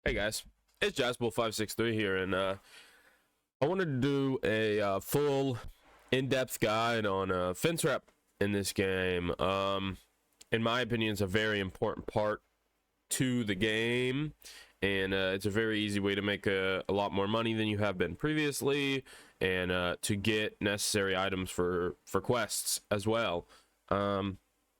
Hey guys, it's Jasbull563 here, and I wanted to do a full in-depth guide on fence rep in this game. In my opinion, it's a very important part to the game, and it's a very easy way to make a lot more money than you have been previously, and to get necessary items for quests as well.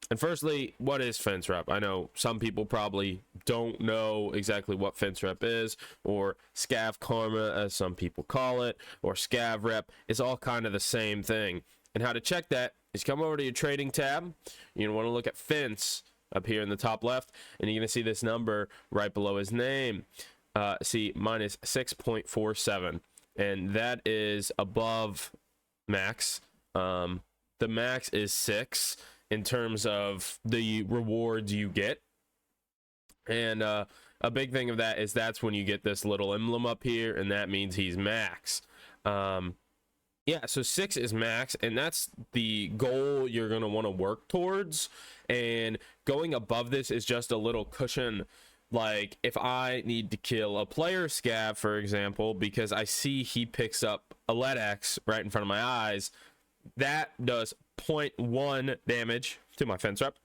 And firstly, what is fence rep? I know some people probably don't know exactly what fence rep is, or scav karma as some people call it, or scav rep. It's all kind of the same thing. And how to check that is come over to your trading tab. You want to look at fence up here in the top left, and you're going to see this number right below his name. See, mine is 6.47, and that is above max. The max is 6 in terms of the rewards you get, and a big thing of that is that's when you get this little emblem up here, and that means he's max. Yeah, so 6 is max, and that's the goal you're going to want to work towards, and going above this is just a little cushion. Like if I need to kill a player scav, for example, because I see he picks up a lead X right in front of my eyes, that does 0.1 damage to my fence rep.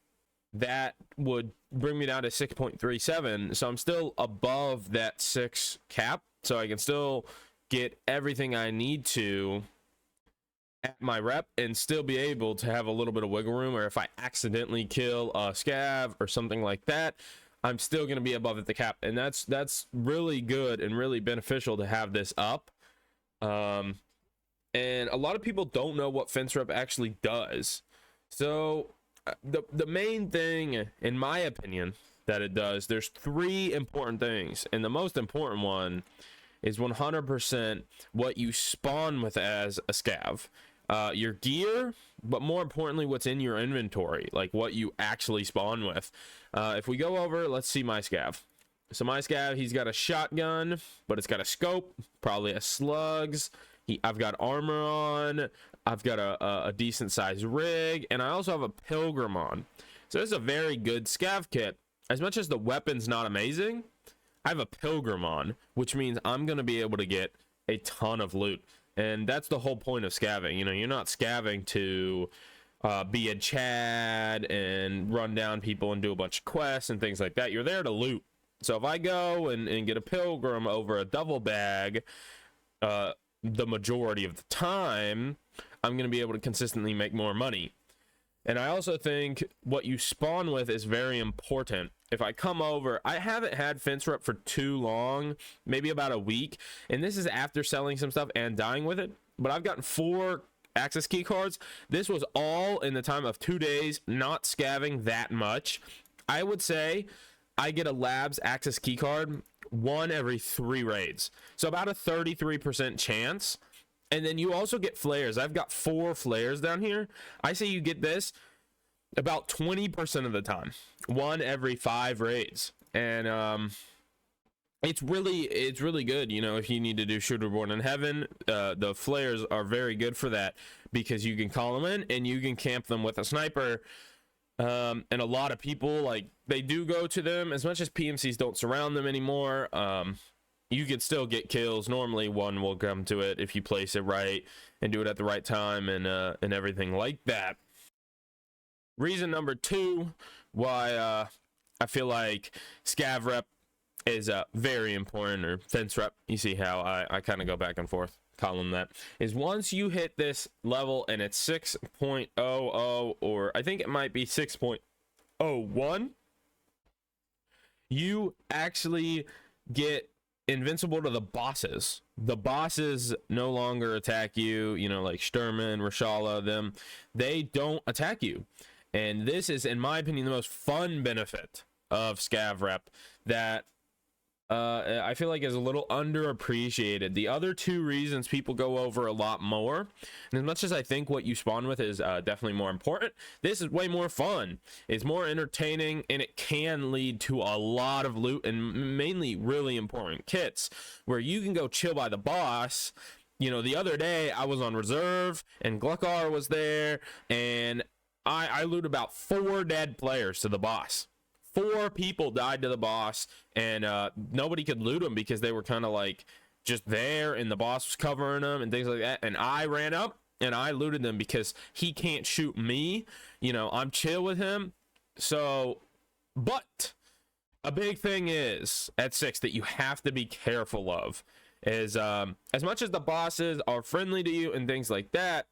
That would bring me down to 6.37, so I'm still above that 6 cap, so I can still get everything I need to at my rep and still be able to have a little bit of wiggle room, or if I accidentally kill a scav or something like that, I'm still going to be above at the cap, and that's really good and really beneficial to have this up. And a lot of people don't know what fence rep actually does. So the main thing, in my opinion, that it does, there's 3 important things, and the most important one is 100% what you spawn with as a scav. Your gear, but more importantly, what's in your inventory, like what you actually spawn with. If we go over, let's see my scav. So my scav, he's got a shotgun, but it's got a scope, probably a slugs. I've got armor on, I've got a decent sized rig, and I also have a pilgrim on. So this is a very good scav kit. As much as the weapon's not amazing, I have a pilgrim on, which means I'm going to be able to get a ton of loot. And that's the whole point of scavving. You know, you're not scavving to be a Chad and run down people and do a bunch of quests and things like that. You're there to loot. So if I go and get a pilgrim over a double bag, the majority of the time, I'm going to be able to consistently make more money. And I also think what you spawn with is very important. If I come over, I haven't had fence rep for too long, maybe about a week, and this is after selling some stuff and dying with it, but I've gotten 4 access key cards. This was all in the time of 2 days, not scavving that much. I would say I get a labs access key card 1 every 3 raids, so about a 33% chance. And then you also get flares. I've got 4 flares down here. I say you get this about 20% of the time, 1 every 5 raids, and it's really good. You know, if you need to do Shooter Born in Heaven, the flares are very good for that, because you can call them in and you can camp them with a sniper. And a lot of people, like, they do go to them. As much as PMCs don't surround them anymore, you can still get kills. Normally 1 will come to it if you place it right and do it at the right time, and everything like that. Reason number 2 why I feel like scav rep is very important, or fence rep, you see how I kind of go back and forth calling that, is once you hit this level and it's 6.00, or I think it might be 6.01, you actually get invincible to the bosses. The bosses no longer attack you, you know, like Sturman, Rashala, them. They don't attack you. And this is, in my opinion, the most fun benefit of scav rep that I feel like is a little underappreciated. The other 2 reasons people go over a lot more, and as much as I think what you spawn with is definitely more important, this is way more fun. It's more entertaining, and it can lead to a lot of loot, and mainly really important kits, where you can go chill by the boss. You know, the other day I was on reserve and Gluckar was there, and I loot about 4 dead players to the boss. 4 people died to the boss, and nobody could loot them because they were kind of like just there, and the boss was covering them and things like that. And I ran up and I looted them because he can't shoot me. You know, I'm chill with him. So, but a big thing is at 6 that you have to be careful of is as much as the bosses are friendly to you and things like that,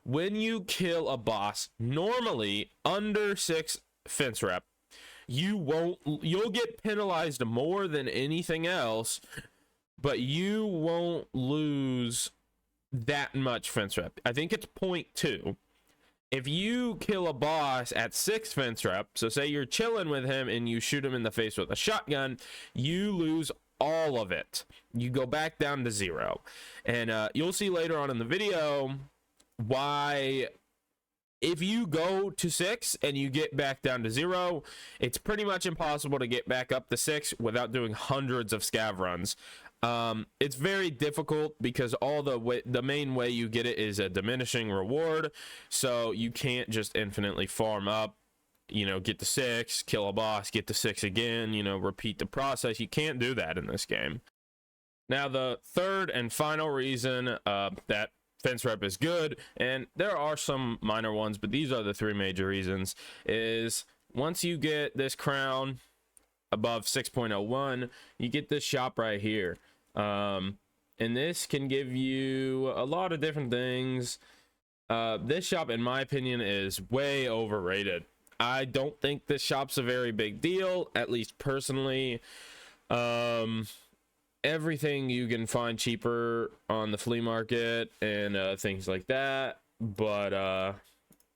when you kill a boss normally under 6 fence rep, you'll get penalized more than anything else, but you won't lose that much fence rep. I think it's 0.2. If you kill a boss at 6 fence rep, so say you're chilling with him and you shoot him in the face with a shotgun, you lose all of it. You go back down to 0. And you'll see later on in the video why if you go to 6 and you get back down to 0, it's pretty much impossible to get back up to 6 without doing hundreds of scav runs. It's very difficult because the main way you get it is a diminishing reward, so you can't just infinitely farm up, you know, get to 6, kill a boss, get to 6 again, you know, repeat the process. You can't do that in this game. Now, the third and final reason that fence rep is good, and there are some minor ones, but these are the 3 major reasons, is once you get this crown above 6.01, you get this shop right here. And this can give you a lot of different things. This shop, in my opinion, is way overrated. I don't think this shop's a very big deal, at least personally. Everything you can find cheaper on the flea market and things like that, but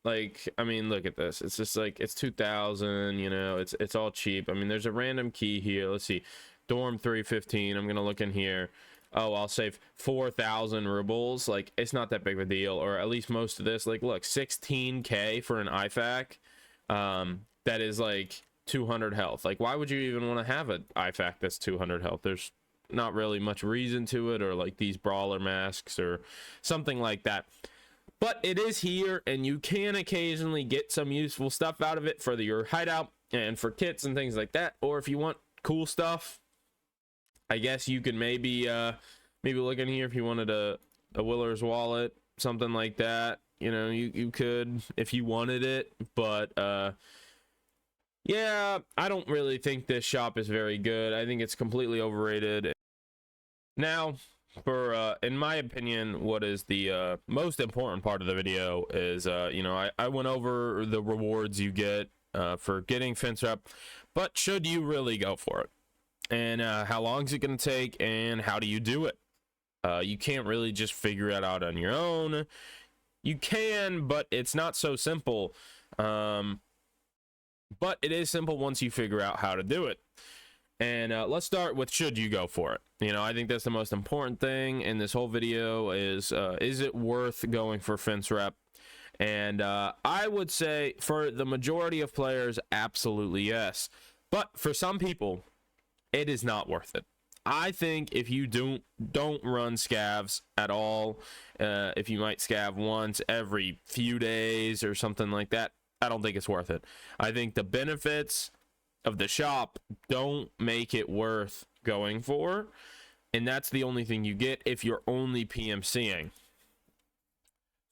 like, I mean, look at this. It's just like, it's 2,000, you know, it's all cheap. I mean, there's a random key here. Let's see, dorm 315. I'm gonna look in here. Oh, I'll save 4,000 rubles. Like, it's not that big of a deal, or at least most of this. Like, look, 16k for an IFAK. That is like 200 health. Like, why would you even want to have an IFAK that's 200 health? There's not really much reason to it, or like these brawler masks or something like that. But it is here, and you can occasionally get some useful stuff out of it for your hideout and for kits and things like that. Or if you want cool stuff, I guess you could maybe look in here if you wanted a Willer's wallet, something like that. You know, you could if you wanted it, but yeah, I don't really think this shop is very good. I think it's completely overrated. Now, for in my opinion, what is the most important part of the video is you know, I went over the rewards you get for getting fence rep, but should you really go for it, and how long is it going to take, and how do you do it? You can't really just figure it out on your own. You can, but it's not so simple. But it is simple once you figure out how to do it. And let's start with, should you go for it? You know, I think that's the most important thing in this whole video is it worth going for fence rep? And I would say for the majority of players, absolutely yes. But for some people, it is not worth it. I think if you don't run scavs at all, if you might scav once every few days or something like that, I don't think it's worth it. I think the benefits of the shop don't make it worth going for, and that's the only thing you get if you're only PMCing.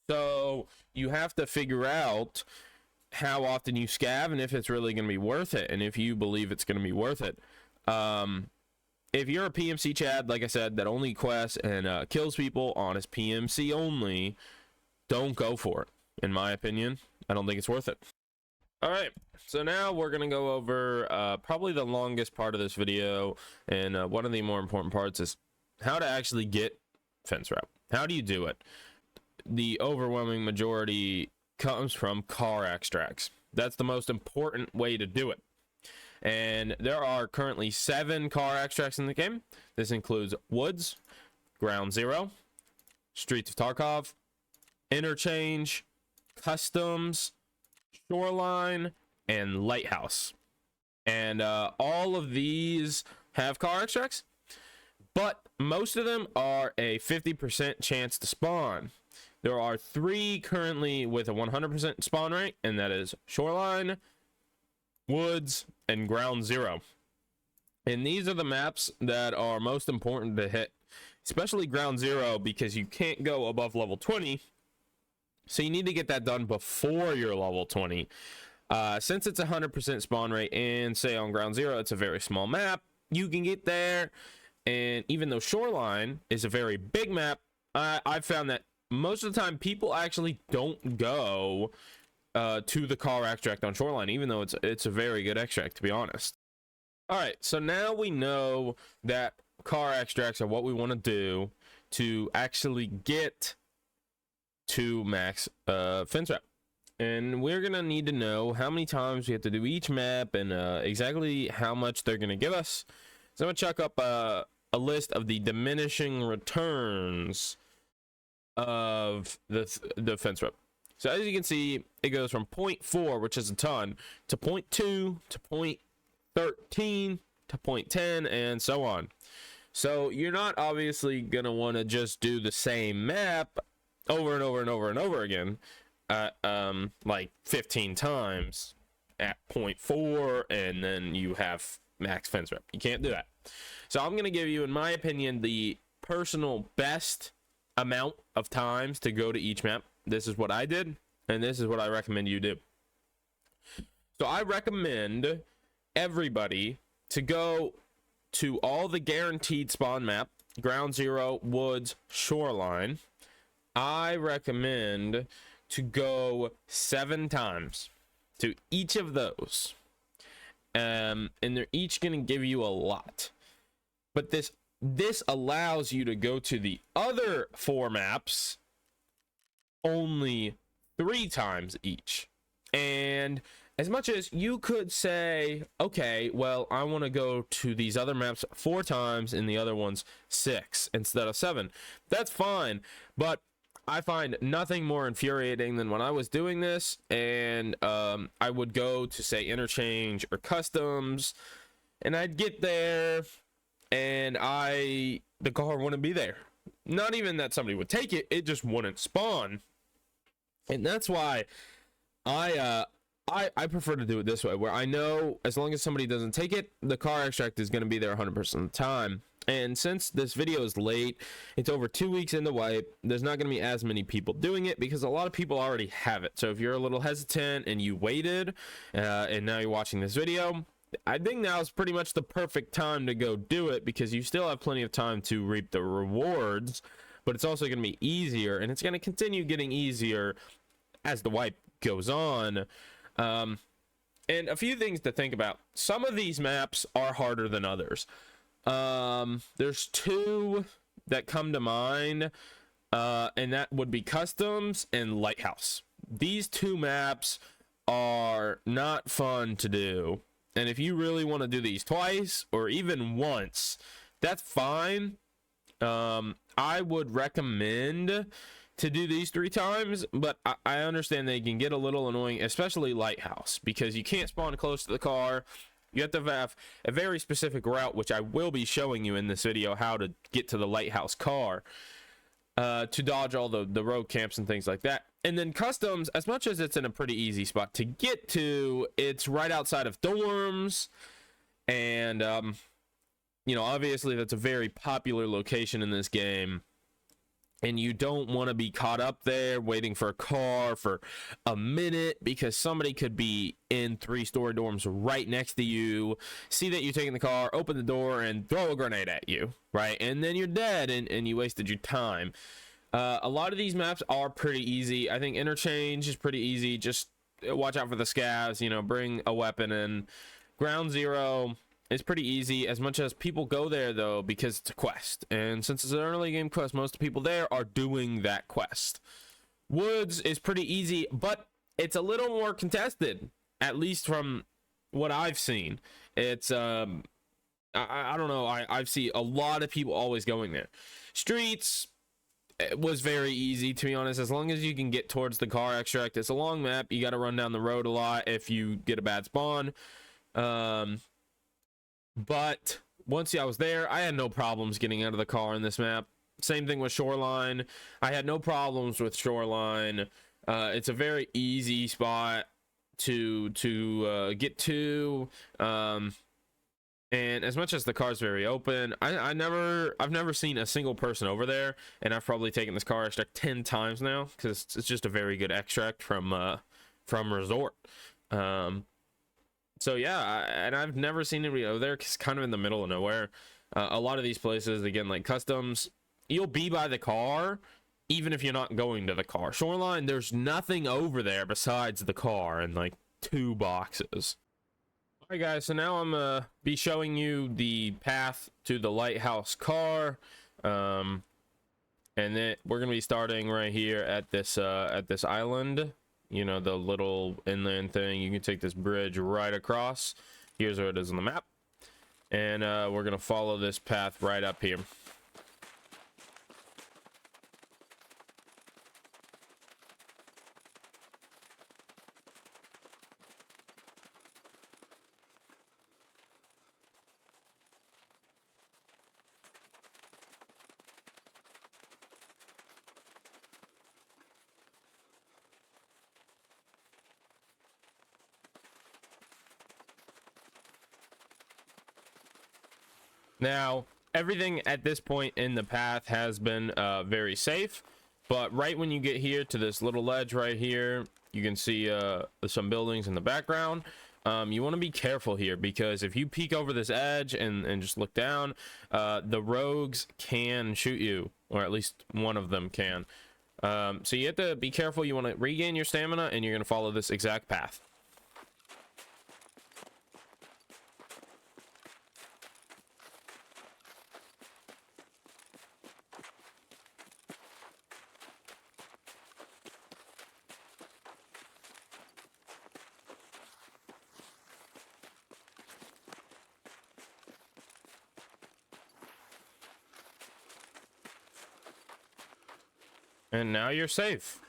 So you have to figure out how often you scav and if it's really going to be worth it, and if you believe it's going to be worth it. If you're a PMC Chad, like I said, that only quests and kills people on his PMC only, don't go for it. In my opinion, I don't think it's worth it. All right, so now we're going to go over probably the longest part of this video, and one of the more important parts is how to actually get fence rep. How do you do it? The overwhelming majority comes from car extracts. That's the most important way to do it. And there are currently 7 car extracts in the game. This includes Woods, Ground Zero, Streets of Tarkov, Interchange, Customs, Shoreline, and Lighthouse. And all of these have car extracts, but most of them are a 50% chance to spawn. There are 3 currently with a 100% spawn rate, and that is Shoreline, Woods, and Ground Zero. And these are the maps that are most important to hit, especially Ground Zero, because you can't go above level 20. So you need to get that done before you're level 20. Since it's 100% spawn rate, and say on Ground Zero, it's a very small map, you can get there. And even though Shoreline is a very big map, I've found that most of the time people actually don't go to the car extract on Shoreline, even though it's a very good extract, to be honest. All right, so now we know that car extracts are what we want to do to actually get to max fence wrap. And we're gonna need to know how many times we have to do each map and exactly how much they're gonna give us. So I'm gonna chuck up a list of the diminishing returns of the fence wrap. So as you can see, it goes from 0.4, which is a ton, to 0.2, to 0.13, to 0.10, and so on. So you're not obviously gonna want to just do the same map over and over and over and over again, like 15 times at 0.4, and then you have max fence rep. You can't do that. So I'm gonna give you, in my opinion, the personal best amount of times to go to each map. This is what I did, and this is what I recommend you do. So I recommend everybody to go to all the guaranteed spawn map, Ground Zero, Woods, Shoreline. I recommend to go 7 times to each of those. And they're each going to give you a lot. But this allows you to go to the other 4 maps only 3 times each. And as much as you could say, okay, well, I want to go to these other maps 4 times and the other ones 6 instead of 7. That's fine. But I find nothing more infuriating than when I was doing this and I would go to, say, interchange or customs, and I'd get there and the car wouldn't be there. Not even that somebody would take it, it just wouldn't spawn. And that's why I prefer to do it this way, where I know as long as somebody doesn't take it, the car extract is going to be there 100% of the time. And since this video is late, it's over 2 weeks in the wipe, there's not going to be as many people doing it because a lot of people already have it. So if you're a little hesitant and you waited and now you're watching this video, I think now is pretty much the perfect time to go do it, because you still have plenty of time to reap the rewards, but it's also going to be easier, and it's going to continue getting easier as the wipe goes on. And a few things to think about. Some of these maps are harder than others. There's 2 that come to mind, and that would be Customs and Lighthouse. These 2 maps are not fun to do, and if you really want to do these twice or even once, that's fine. I would recommend to do these 3 times, but I understand they can get a little annoying, especially Lighthouse, because you can't spawn close to the car. You have to have a very specific route, which I will be showing you in this video, how to get to the Lighthouse car to dodge all the road camps and things like that. And then Customs, as much as it's in a pretty easy spot to get to, it's right outside of dorms, and you know, obviously that's a very popular location in this game. And you don't want to be caught up there waiting for a car for a minute, because somebody could be in 3-story dorms right next to you, see that you're taking the car, open the door, and throw a grenade at you, right? And then you're dead, and you wasted your time. A lot of these maps are pretty easy. I think Interchange is pretty easy. Just watch out for the scavs, you know, bring a weapon in. Ground Zero, it's pretty easy, as much as people go there though because it's a quest, and since it's an early game quest, most of the people there are doing that quest. Woods is pretty easy, but it's a little more contested, at least from what I've seen. It's I don't know, I've seen a lot of people always going there. Streets, it was very easy, to be honest, as long as you can get towards the car extract. It's a long map, you got to run down the road a lot if you get a bad spawn. But once I was there, I had no problems getting out of the car in this map. Same thing with Shoreline. I had no problems with Shoreline. It's a very easy spot. get to. And as much as the car's very open, I've never seen a single person over there, and I've probably taken this car extract 10 times now because it's just a very good extract from Resort. So yeah, and I've never seen anybody over there 'cause it's kind of in the middle of nowhere. A lot of these places, again, like customs, you'll be by the car even if you're not going to the car. Shoreline, there's nothing over there besides the car and like 2 boxes. Alright guys, so now I'm be showing you the path to the lighthouse car, and then we're gonna be starting right here at this island, you know, the little inland thing. You can take this bridge right across. Here's where it is on the map, and we're gonna follow this path right up here. Now, everything at this point in the path has been very safe, but right when you get here to this little ledge right here, you can see some buildings in the background. You want to be careful here because if you peek over this edge and just look down, the rogues can shoot you, or at least one of them can. So you have to be careful. You want to regain your stamina, and you're going to follow this exact path. And now you're safe.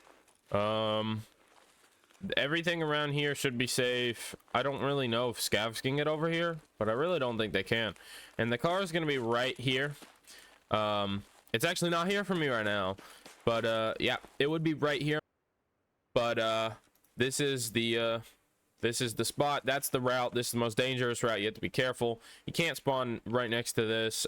Everything around here should be safe. I don't really know if scavs can get over here, but I really don't think they can. And the car is going to be right here. It's actually not here for me right now, but yeah, it would be right here. But this is the spot. That's the route. This is the most dangerous route. You have to be careful. You can't spawn right next to this.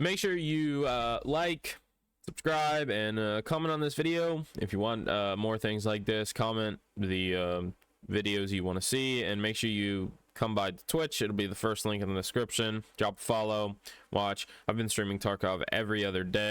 Make sure you like, subscribe, and comment on this video. If you want more things like this, comment the videos you want to see, and make sure you come by Twitch. It'll be the first link in the description. Drop a follow, watch. I've been streaming Tarkov every other day.